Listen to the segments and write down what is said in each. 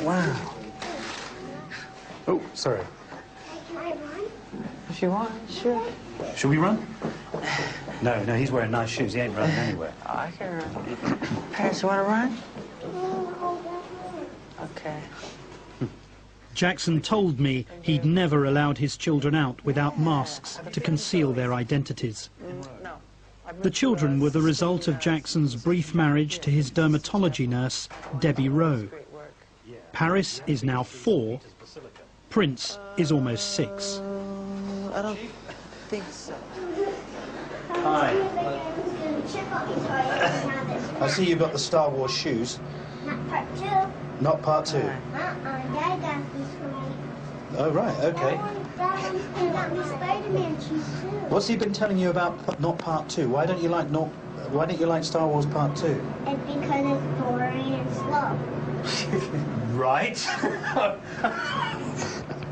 Wow. Oh, sorry. Can I run? If you want, sure. Should we run? No, he's wearing nice shoes. He ain't running anywhere. Oh, I can run. Paris, you want to run? Okay. Jackson told me he'd never allowed his children out without masks to conceal their identities. The children were the result of Jackson's brief marriage to his dermatology nurse, Debbie Rowe. Paris is now 4. Prince is almost 6. I don't think so. Hi. I see you've got the Star Wars shoes. Not part 2. Not part 2. Dad got these for me. Oh, right, okay. He got me Spider-Man shoes too. What's he been telling you about not part 2? Why don't you like Star Wars part 2? It's because it's boring and slow. Right.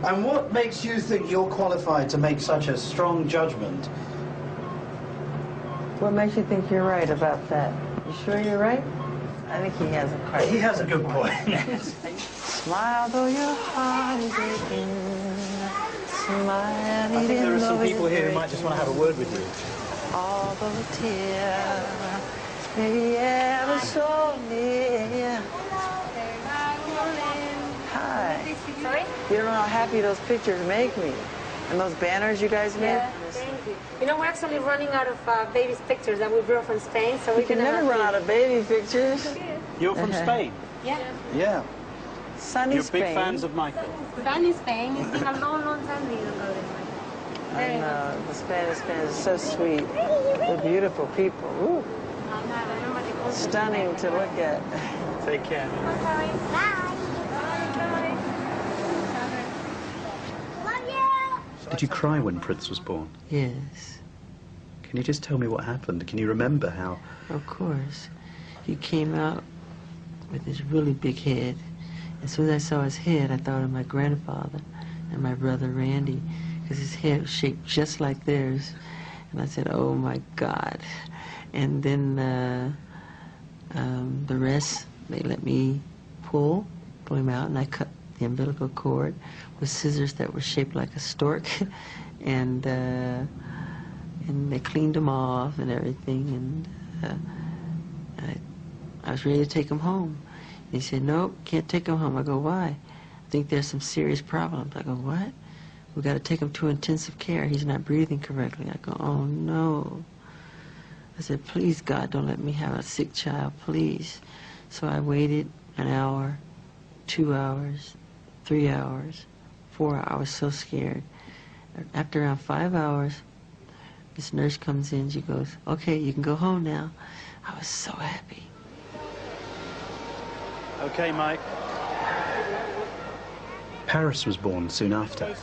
And what makes you think you're qualified to make such a strong judgment? What makes you think you're right about that? You sure you're right? I think he has a quite. He has a good point. Smile though your heart is aching. Smile. I think there are some people here who might just want to have a word with you. Although a tear may be ever so near. Hi. Sorry? You don't know how happy those pictures make me. And those banners you guys made? Yeah, thank you. You know, we're actually running out of baby's pictures that we brought from Spain, so we can never run out of baby pictures. You're from Spain? Yeah. Yeah. Sunny You're Spain. big fans of Michael? Sunny Spain. It's been a long, long time we don't go there. I know. The Spanish is so sweet. They're beautiful people. Ooh. Stunning to look at. Take care. Bye. Did you cry when Prince was born? Yes. Can you just tell me what happened? Can you remember how? Of course. He came out with his really big head. As soon as I saw his head, I thought of my grandfather and my brother Randy, because his head was shaped just like theirs. And I said, oh my God. And then the rest, they let me pull him out, and I cut the umbilical cord with scissors that were shaped like a stork, and they cleaned him off and everything, and I was ready to take him home. And he said, nope, can't take him home. I go, why? I think there's some serious problems. I go, what? We got to take him to intensive care. He's not breathing correctly. I go, oh no. I said, please God, don't let me have a sick child, please. So I waited an hour, 2 hours, 3 hours, 4 hours. I was so scared. After around 5 hours, this nurse comes in. She goes, okay, you can go home now. I was so happy. Okay, Mike. Paris was born soon after.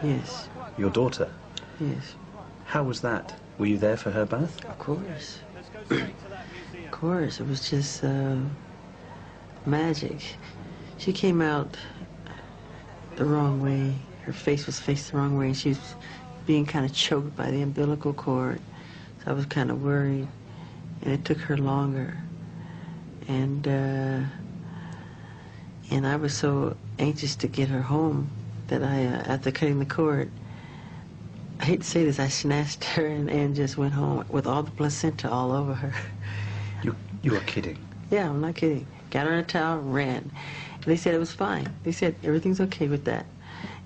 Yes. Your daughter? Yes. How was that? Were you there for her birth? Of course. Of course. It was just magic. She came out the wrong way. Her face was faced the wrong way, and she was being kind of choked by the umbilical cord. So I was kind of worried, and it took her longer. And I was so anxious to get her home that I, after cutting the cord, I hate to say this, I snatched her and just went home with all the placenta all over her. You are kidding? Yeah, I'm not kidding. Got her in a towel, ran. And they said it was fine. They said everything's okay with that.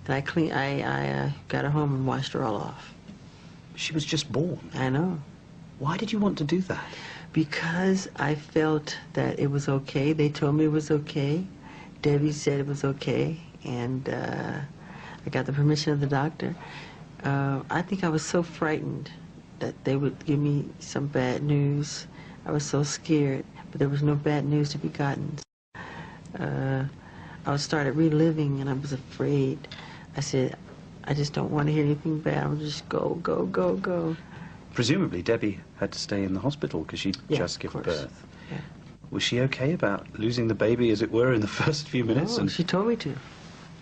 And I got her home and washed her all off. She was just born. I know. Why did you want to do that? Because I felt that it was okay. They told me it was okay. Debbie said it was okay. And I got the permission of the doctor. I think I was so frightened that they would give me some bad news. I was so scared, but there was no bad news to be gotten. I started reliving, and I was afraid. I said, I just don't want to hear anything bad. I'll just go, go, go, go. Presumably Debbie had to stay in the hospital because she'd just given birth. Yeah. Was she okay about losing the baby, as it were, in the first few minutes? Oh, and she told me to.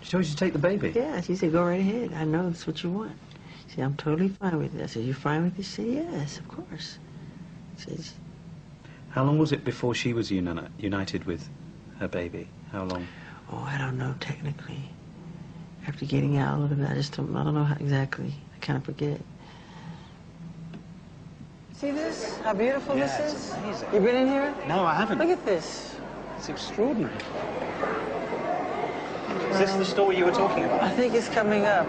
She told you to take the baby? Yeah, she said, go right ahead. I know it's what you want. She said, I'm totally fine with it. I said, you fine with it? She said, yes, of course. She said, how long was it before she was united with her baby? How long? Oh, I don't know technically. After getting out a little bit, I don't know how exactly. I kind of forget. See this? How beautiful Yeah, this it's is? amazing. You been in here? No, I haven't. Look at this. It's extraordinary. Is this the store you were talking I about? think it's coming up.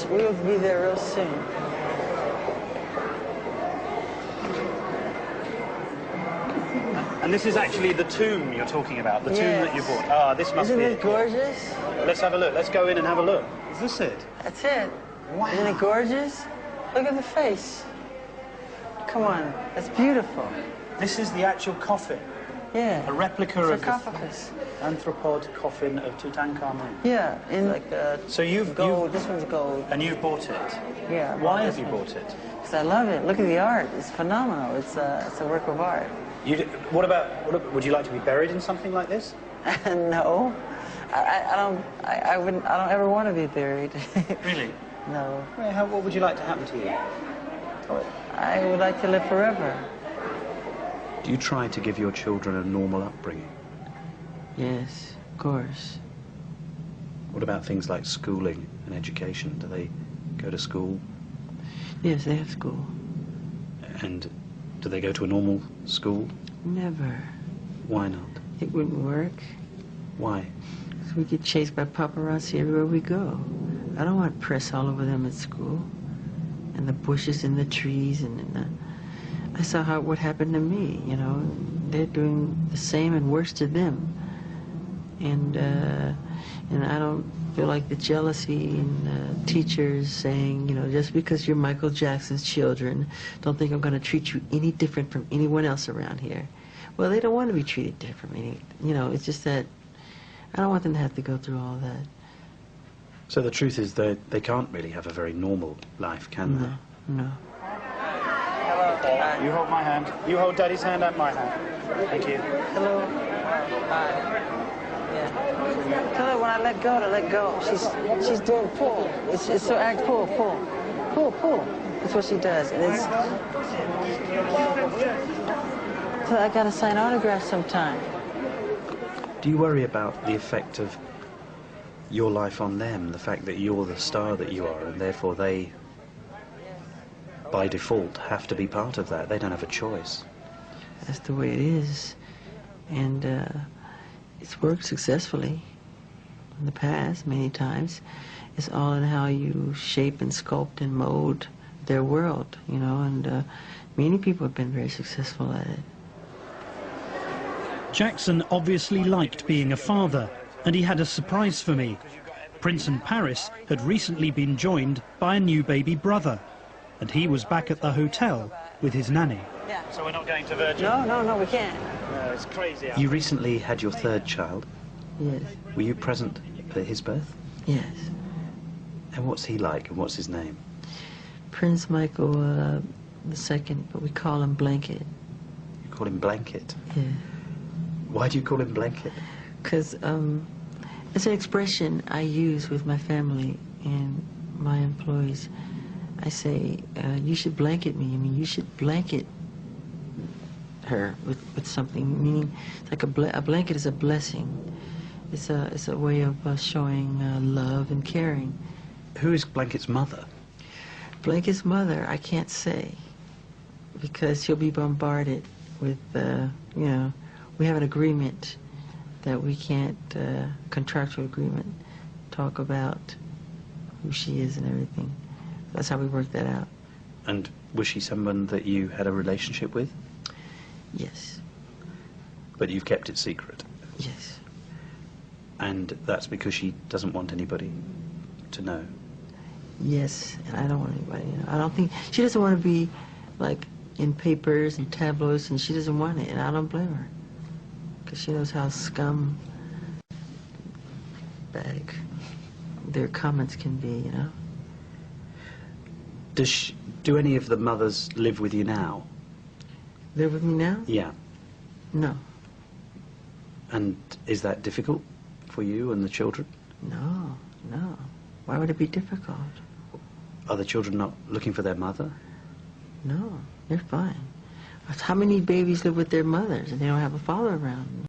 We'll be there real soon. And this is actually the tomb you're talking about, the tomb that you Yes. bought. Ah, this must Isn't be it gorgeous? Let's have a look. Let's go in and have a look. Is this it? That's it. Wow. Isn't it gorgeous? Look at the face. Come on, that's beautiful. This is the actual coffin, Yeah. a replica of the sarcophagus. anthropod coffin of Tutankhamun. Yeah, in like So gold. This one's gold. And you've bought it. Yeah. Why have you bought it? Because I love it. Look at the art. It's phenomenal. It's a work of art. Would you like to be buried in something like this? No, I wouldn't. I don't ever want to be buried. Really? No. Well, what would you like to happen to you? I would like to live forever. Do you try to give your children a normal upbringing? Yes, of course. What about things like schooling and education? Do they go to school? Yes, they have school. And do they go to a normal school? Never. Why not? It wouldn't work. Why? 'Cause we get chased by paparazzi everywhere we go. I don't want press all over them at school. And the bushes and the trees I saw what happened to me, you know. They're doing the same and worse to them. And I don't feel like the jealousy and teachers saying, you know, just because you're Michael Jackson's children, don't think I'm going to treat you any different from anyone else around here. Well, they don't want to be treated different. You know, it's just that I don't want them to have to go through all that. So the truth is that they can't really have a very normal life, can they? No. You hold my hand. You hold Daddy's hand and my hand. Thank you. Hello. Hi. Yeah. Tell her when I let go to let go. She's doing pull. It's so act pull. That's what she does. And it's. So I gotta sign autographs sometime. Do you worry about the effect of your life on them, the fact that you're the star that you are, and therefore they, by default, have to be part of that? They don't have a choice. That's the way it is. And it's worked successfully in the past many times. It's all in how you shape and sculpt and mold their world, you know, and many people have been very successful at it. Jackson obviously liked being a father, and he had a surprise for me. Prince and Paris had recently been joined by a new baby brother, and he was back at the hotel with his nanny. Yeah. So we're not going to Virgin? No, we can't. No, it's crazy. You recently had your third child. Yes, Were you present at his birth? yes. And what's he like, and what's his name? Prince Michael II, but we call him Blanket. You call him Blanket. Yeah. Why do you call him Blanket? Because it's an expression I use with my family and my employees. I say, you should blanket me. I mean, you should blanket her with something, meaning it's like a blanket is a blessing. It's a way of showing love and caring. Who is Blanket's mother? Blanket's mother, I can't say, because she'll be bombarded with, you know, we have an agreement that we can't, contractual agreement, talk about who she is and everything. That's how we work that out. And was she someone that you had a relationship with? Yes, But you've kept it secret? yes. And that's because she doesn't want anybody to know? Yes, and I don't want anybody, you know. I don't think, she doesn't want to be, like, in papers and tabloids, and she doesn't want it, and I don't blame her. Because she knows how scumbag their comments can be, you know. Do any of the mothers live with you now? Live with me now? Yeah. No. And is that difficult for you and the children? No. Why would it be difficult? Are the children not looking for their mother? No, they're fine. How many babies live with their mothers and they don't have a father around?